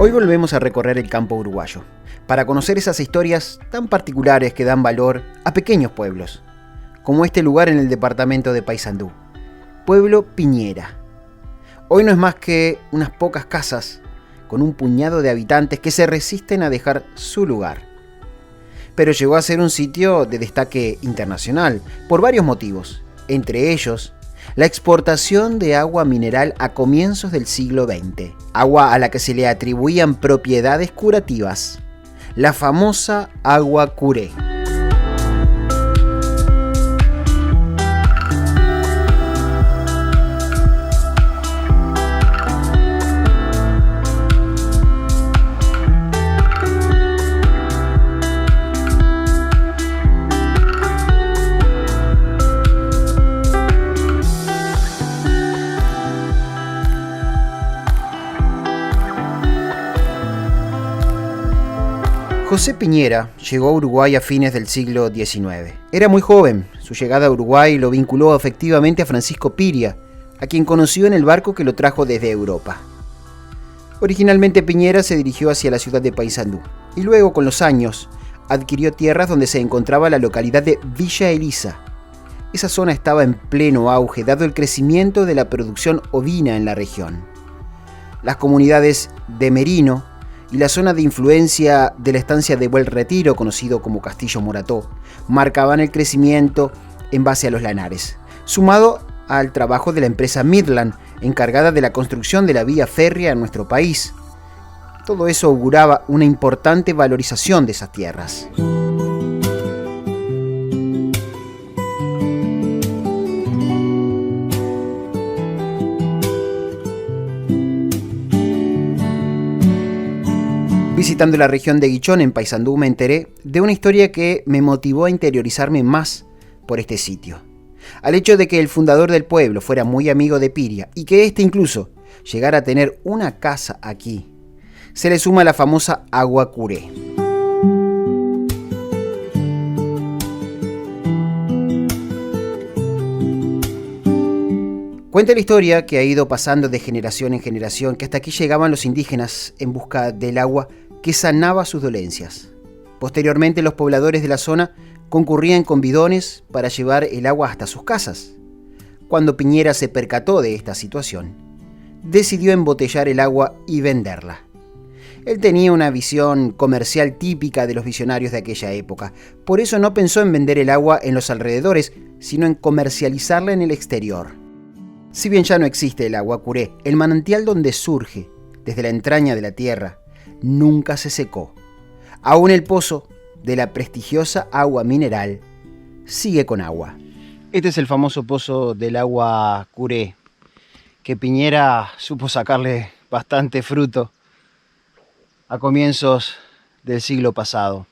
Hoy volvemos a recorrer el campo uruguayo, para conocer esas historias tan particulares que dan valor a pequeños pueblos, como este lugar en el departamento de Paysandú, Pueblo Piñera. Hoy no es más que unas pocas casas con un puñado de habitantes que se resisten a dejar su lugar. Pero llegó a ser un sitio de destaque internacional por varios motivos, entre ellos la exportación de agua mineral a comienzos del siglo XX, agua a la que se le atribuían propiedades curativas, la famosa agua Curé. José Piñera llegó a Uruguay a fines del siglo XIX. Era muy joven. Su llegada a Uruguay lo vinculó afectivamente a Francisco Piria, a quien conoció en el barco que lo trajo desde Europa. Originalmente Piñera se dirigió hacia la ciudad de Paysandú y luego, con los años, adquirió tierras donde se encontraba la localidad de Villa Elisa. Esa zona estaba en pleno auge dado el crecimiento de la producción ovina en la región. Las comunidades de Merino y la zona de influencia de la estancia de Buen Retiro, conocido como Castillo Morató, marcaban el crecimiento en base a los lanares, sumado al trabajo de la empresa Midland, encargada de la construcción de la vía férrea en nuestro país. Todo eso auguraba una importante valorización de esas tierras. Visitando la región de Guichón, en Paysandú, me enteré de una historia que me motivó a interiorizarme más por este sitio. Al hecho de que el fundador del pueblo fuera muy amigo de Piria y que éste incluso llegara a tener una casa aquí, se le suma la famosa agua Curé. Cuenta la historia que ha ido pasando de generación en generación, que hasta aquí llegaban los indígenas en busca del agua que sanaba sus dolencias. Posteriormente, los pobladores de la zona concurrían con bidones para llevar el agua hasta sus casas. Cuando Piñera se percató de esta situación, decidió embotellar el agua y venderla. Él tenía una visión comercial típica de los visionarios de aquella época. Por eso no pensó en vender el agua en los alrededores, sino en comercializarla en el exterior. Si bien ya no existe el agua Curé, el manantial donde surge, desde la entraña de la tierra, nunca se secó. Aún el pozo de la prestigiosa agua mineral sigue con agua. Este es el famoso pozo del agua Curé, que Piñera supo sacarle bastante fruto a comienzos del siglo pasado.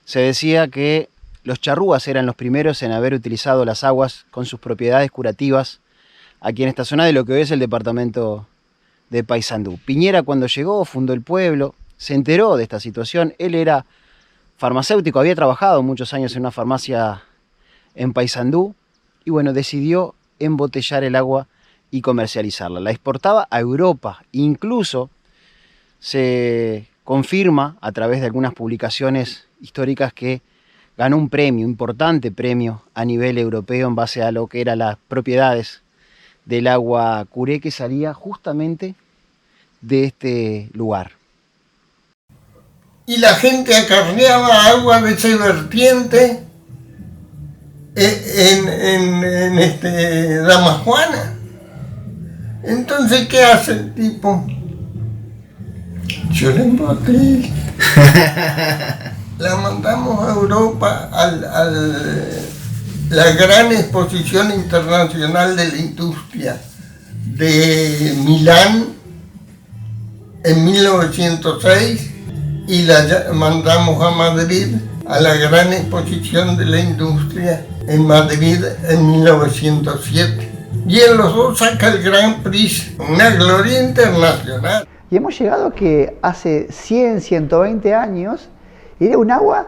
Se decía que los charrúas eran los primeros en haber utilizado las aguas con sus propiedades curativas aquí en esta zona de lo que hoy es el departamento de Paysandú. Piñera, cuando llegó, fundó el pueblo, se enteró de esta situación. Él era farmacéutico, había trabajado muchos años en una farmacia en Paysandú y bueno, decidió embotellar el agua y comercializarla. La exportaba a Europa, incluso se confirma a través de algunas publicaciones históricas que ganó un premio, un importante premio a nivel europeo en base a lo que eran las propiedades del agua Curé que salía justamente de este lugar. Y la gente acarreaba agua de ese vertiente en Dama Juana. Entonces, ¿qué hace el tipo? Yo la emboté. La mandamos a Europa la gran exposición internacional de la industria de Milán en 1906 y la mandamos a Madrid a la gran exposición de la industria en Madrid en 1907. Y en los dos saca el Grand Prix, una gloria internacional. Y hemos llegado a que hace 100, 120 años era un agua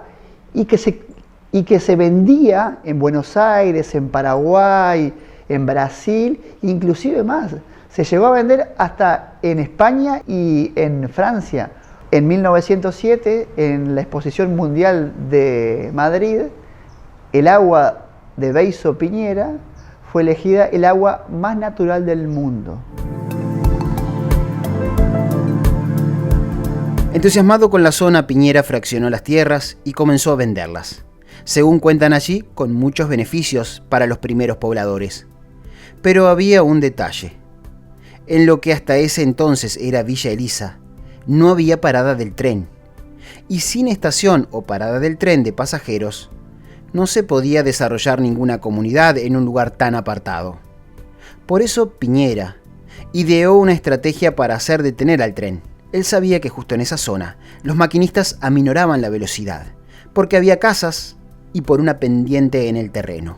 y que se vendía en Buenos Aires, en Paraguay, en Brasil, inclusive más. Se llegó a vender hasta en España y en Francia. En 1907, en la Exposición Mundial de Madrid, el agua de Beizo Piñera fue elegida el agua más natural del mundo. Entusiasmado con la zona, Piñera fraccionó las tierras y comenzó a venderlas. Según cuentan allí, con muchos beneficios para los primeros pobladores. Pero había un detalle. En lo que hasta ese entonces era Villa Elisa, no había parada del tren. Y sin estación o parada del tren de pasajeros, no se podía desarrollar ninguna comunidad en un lugar tan apartado. Por eso Piñera ideó una estrategia para hacer detener al tren. Él sabía que justo en esa zona los maquinistas aminoraban la velocidad, porque había casas y por una pendiente en el terreno.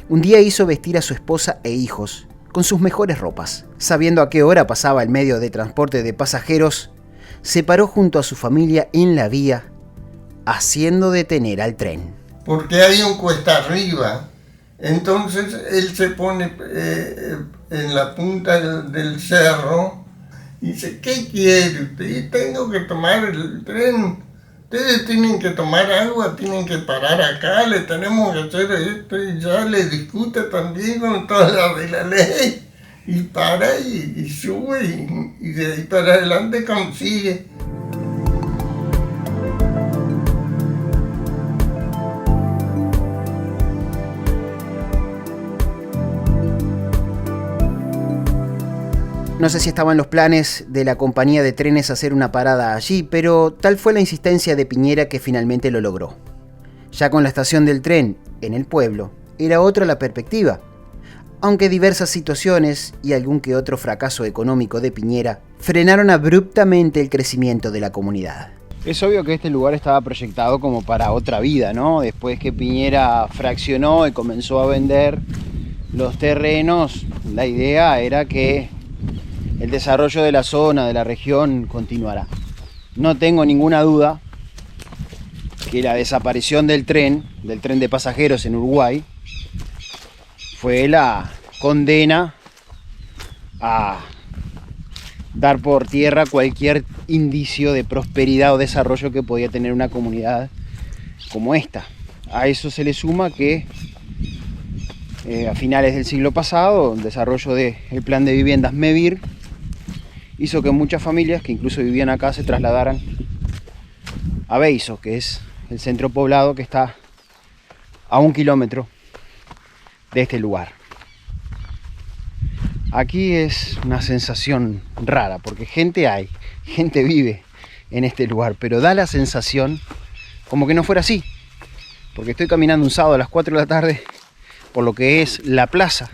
Un día hizo vestir a su esposa e hijos con sus mejores ropas. Sabiendo a qué hora pasaba el medio de transporte de pasajeros, se paró junto a su familia en la vía, haciendo detener al tren. Porque hay un cuesta arriba, entonces él se pone en la punta del cerro y dice, ¿qué quiere usted? Tengo que tomar el tren. Ustedes tienen que tomar agua, tienen que parar acá, le tenemos que hacer esto, y ya le discute también con toda la de la ley. Y para y sube y de ahí para adelante consigue. No sé si estaban los planes de la compañía de trenes hacer una parada allí, pero tal fue la insistencia de Piñera que finalmente lo logró. Ya con la estación del tren en el pueblo, era otra la perspectiva, aunque diversas situaciones y algún que otro fracaso económico de Piñera frenaron abruptamente el crecimiento de la comunidad. Es obvio que este lugar estaba proyectado como para otra vida, ¿no? Después que Piñera fraccionó y comenzó a vender los terrenos, la idea era que el desarrollo de la zona, de la región, continuará. No tengo ninguna duda que la desaparición del tren de pasajeros en Uruguay, fue la condena a dar por tierra cualquier indicio de prosperidad o desarrollo que podía tener una comunidad como esta. A eso se le suma que a finales del siglo pasado, el desarrollo del plan de viviendas MEVIR hizo que muchas familias que incluso vivían acá se trasladaran a Beizo, que es el centro poblado que está a 1 kilómetro de este lugar. Aquí es una sensación rara, porque gente hay, gente vive en este lugar, pero da la sensación como que no fuera así, porque estoy caminando un sábado a las 4 de la tarde por lo que es la plaza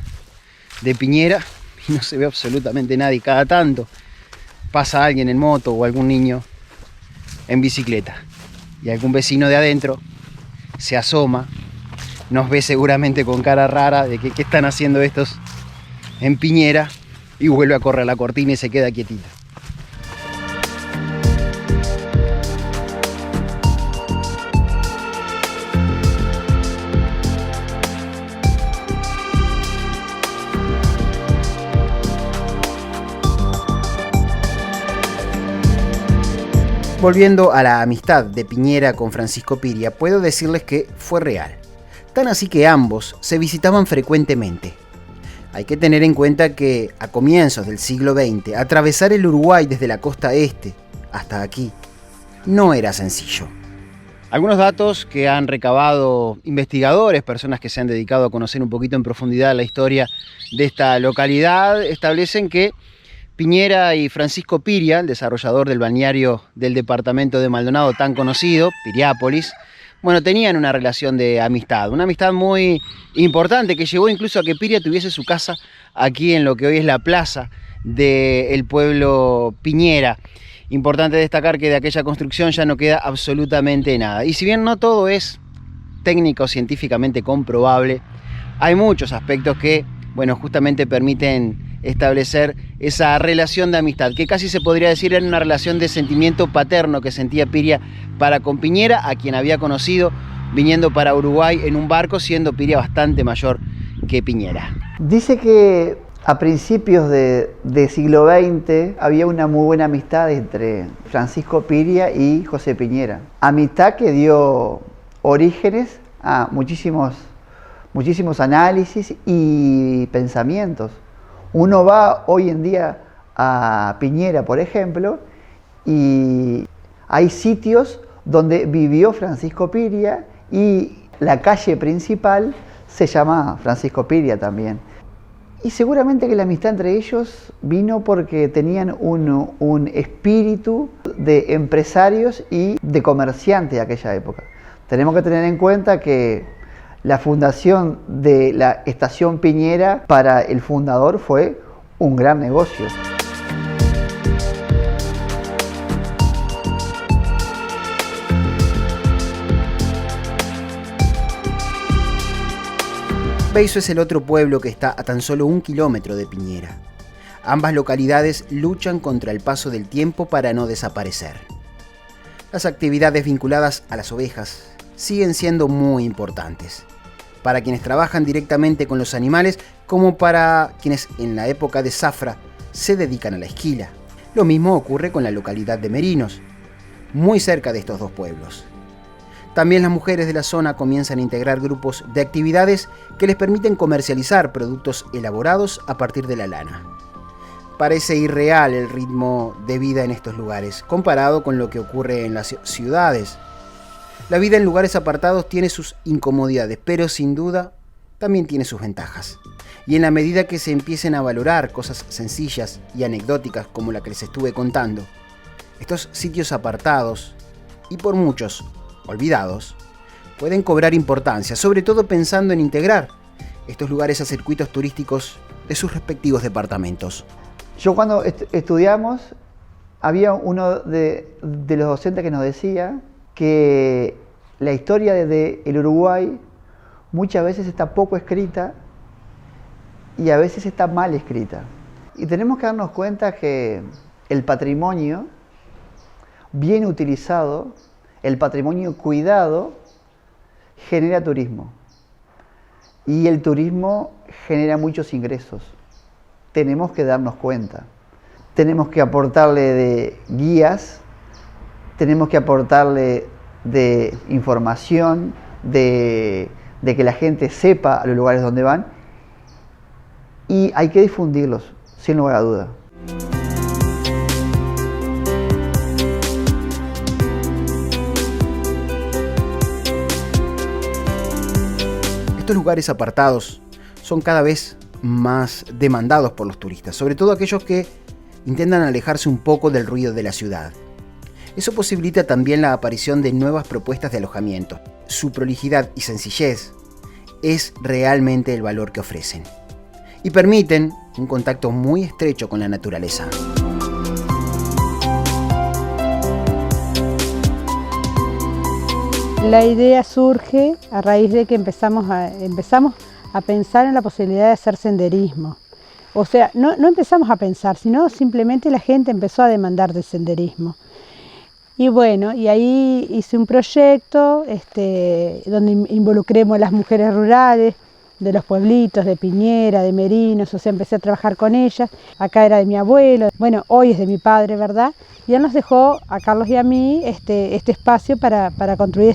de Piñera y no se ve absolutamente nadie. Cada tanto pasa alguien en moto o algún niño en bicicleta y algún vecino de adentro se asoma, nos ve seguramente con cara rara de que qué están haciendo estos en Piñera, y vuelve a correr la cortina y se queda quietita. Volviendo a la amistad de Piñera con Francisco Piria, puedo decirles que fue real. Tan así que ambos se visitaban frecuentemente. Hay que tener en cuenta que a comienzos del siglo XX, atravesar el Uruguay desde la costa este hasta aquí no era sencillo. Algunos datos que han recabado investigadores, personas que se han dedicado a conocer un poquito en profundidad la historia de esta localidad, establecen que Piñera y Francisco Piria, el desarrollador del balneario del departamento de Maldonado tan conocido, Piriápolis, bueno, tenían una relación de amistad, una amistad muy importante que llevó incluso a que Piria tuviese su casa aquí en lo que hoy es la plaza del pueblo Piñera. Importante destacar que de aquella construcción ya no queda absolutamente nada. Y si bien no todo es técnico o científicamente comprobable, hay muchos aspectos que, bueno, justamente permiten establecer esa relación de amistad, que casi se podría decir era una relación de sentimiento paterno que sentía Piria para con Piñera, a quien había conocido viniendo para Uruguay en un barco, siendo Piria bastante mayor que Piñera. Dice que A principios de siglo XX había una muy buena amistad entre Francisco Piria y José Piñera. Amistad que dio orígenes a muchísimos análisis y pensamientos. Uno va hoy en día a Piñera, por ejemplo, y hay sitios donde vivió Francisco Piria y la calle principal se llama Francisco Piria también. Y seguramente que la amistad entre ellos vino porque tenían un espíritu de empresarios y de comerciantes de aquella época. Tenemos que tener en cuenta que la fundación de la estación Piñera para el fundador fue un gran negocio. Beizo es el otro pueblo que está a tan solo 1 kilómetro de Piñera. Ambas localidades luchan contra el paso del tiempo para no desaparecer. Las actividades vinculadas a las ovejas siguen siendo muy importantes, para quienes trabajan directamente con los animales como para quienes en la época de zafra se dedican a la esquila. Lo mismo ocurre con la localidad de Merinos, muy cerca de estos dos pueblos. También las mujeres de la zona comienzan a integrar grupos de actividades que les permiten comercializar productos elaborados a partir de la lana. Parece irreal el ritmo de vida en estos lugares, comparado con lo que ocurre en las ciudades. La vida en lugares apartados tiene sus incomodidades, pero sin duda también tiene sus ventajas. Y en la medida que se empiecen a valorar cosas sencillas y anecdóticas como la que les estuve contando, estos sitios apartados, y por muchos olvidados, pueden cobrar importancia, sobre todo pensando en integrar estos lugares a circuitos turísticos de sus respectivos departamentos. Yo cuando estudiamos, había uno de los docentes que nos decía que la historia del Uruguay muchas veces está poco escrita y a veces está mal escrita. Y tenemos que darnos cuenta que el patrimonio bien utilizado, el patrimonio cuidado, genera turismo. Y el turismo genera muchos ingresos. Tenemos que darnos cuenta. Tenemos que aportarle de guías, tenemos que aportarle de información, de que la gente sepa a los lugares donde van. Y hay que difundirlos, sin lugar a duda. Estos lugares apartados son cada vez más demandados por los turistas, sobre todo aquellos que intentan alejarse un poco del ruido de la ciudad. Eso posibilita también la aparición de nuevas propuestas de alojamiento. Su prolijidad y sencillez es realmente el valor que ofrecen y permiten un contacto muy estrecho con la naturaleza. La idea surge a raíz de que empezamos a pensar en la posibilidad de hacer senderismo. O sea, no empezamos a pensar, sino simplemente la gente empezó a demandar del senderismo. Y bueno, y ahí hice un proyecto donde involucremos a las mujeres rurales de los pueblitos, de Piñera, de Merinos, o sea, empecé a trabajar con ellas. Acá era de mi abuelo, bueno, hoy es de mi padre, ¿verdad? Y él nos dejó a Carlos y a mí este espacio para construir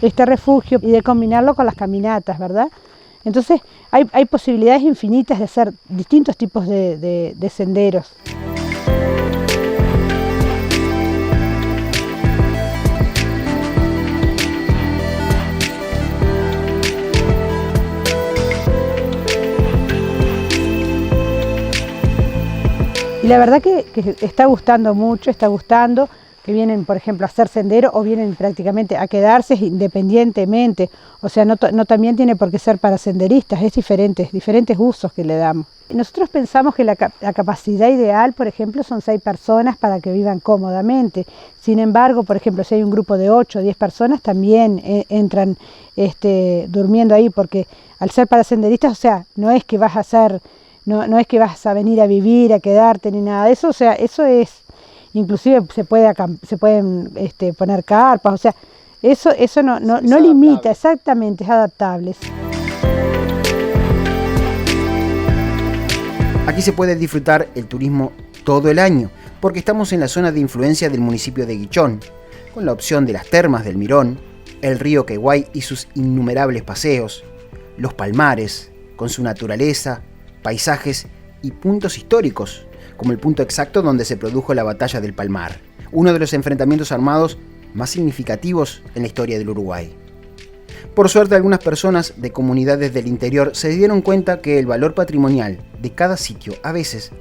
este refugio y de combinarlo con las caminatas, ¿verdad? Entonces hay posibilidades infinitas de hacer distintos tipos de senderos. Y la verdad que está gustando mucho, que vienen, por ejemplo, a hacer sendero o vienen prácticamente a quedarse independientemente. O sea, no también tiene por qué ser para senderistas, es diferentes usos que le damos. Nosotros pensamos que la capacidad ideal, por ejemplo, son 6 personas para que vivan cómodamente. Sin embargo, por ejemplo, si hay un grupo de 8 o 10 personas, también entran durmiendo ahí, porque al ser para senderistas, o sea, no es que vas a hacer... No es que vas a venir a vivir, a quedarte, ni nada de eso, o sea, eso es, inclusive se pueden poner carpas, o sea, eso no limita, exactamente, es adaptable. Aquí se puede disfrutar el turismo todo el año, porque estamos en la zona de influencia del municipio de Guichón, con la opción de las termas del Mirón, el río Queguay y sus innumerables paseos, los palmares, con su naturaleza, paisajes y puntos históricos, como el punto exacto donde se produjo la Batalla del Palmar, uno de los enfrentamientos armados más significativos en la historia del Uruguay. Por suerte, algunas personas de comunidades del interior se dieron cuenta que el valor patrimonial de cada sitio a veces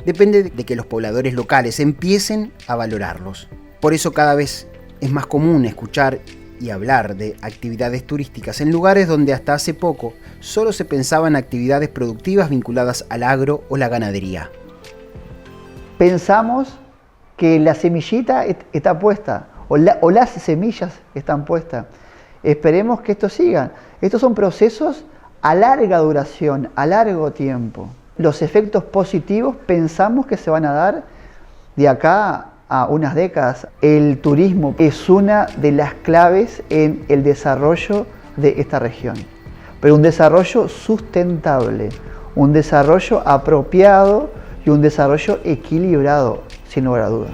depende de que los pobladores locales empiecen a valorarlos. Por eso cada vez es más común escuchar y hablar de actividades turísticas en lugares donde hasta hace poco solo se pensaba en actividades productivas vinculadas al agro o la ganadería. Pensamos que la semillita está puesta, o las semillas están puestas. Esperemos que esto siga. Estos son procesos a larga duración, a largo tiempo. Los efectos positivos pensamos que se van a dar de acá a unas décadas. El turismo es una de las claves en el desarrollo de esta región, pero un desarrollo sustentable, un desarrollo apropiado y un desarrollo equilibrado, sin lugar a dudas.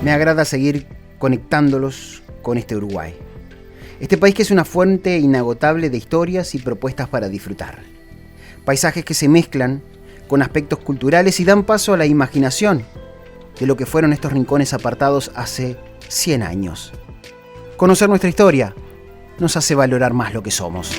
Me agrada seguir conectándolos con este Uruguay. Este país que es una fuente inagotable de historias y propuestas para disfrutar. Paisajes que se mezclan con aspectos culturales y dan paso a la imaginación de lo que fueron estos rincones apartados hace 100 años. Conocer nuestra historia nos hace valorar más lo que somos.